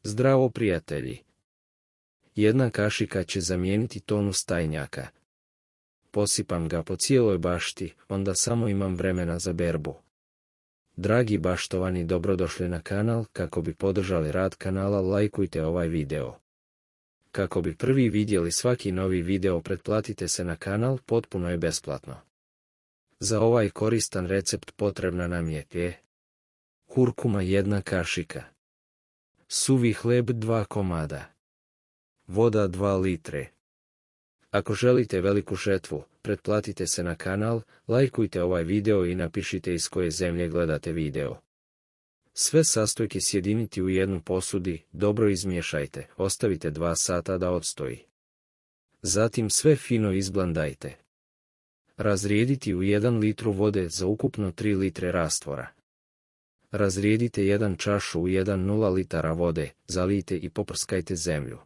Zdravo prijatelji! Jedna kašika će zamijeniti tonu stajnjaka. Posipam ga po cijeloj bašti, onda samo imam vremena za berbu. Dragi baštovani, dobrodošli na kanal. Kako bi podržali rad kanala, lajkujte ovaj video. Kako bi prvi vidjeli svaki novi video, pretplatite se na kanal, potpuno je besplatno. Za ovaj koristan recept potrebna nam je kurkuma 1 kašika, suvi hleb 2 komada, voda 2 litre. Ako želite veliku žetvu, pretplatite se na kanal, lajkujte ovaj video i napišite iz koje zemlje gledate video. Sve sastojke sjediniti u jednu posudi, dobro izmiješajte, ostavite 2 sata da odstoji. Zatim sve fino izblandajte. Razrijediti u 1 litru vode za ukupno 3 litre rastvora. Razrijedite 1 čašu u 1,0 litara vode, zalijte i poprskajte zemlju.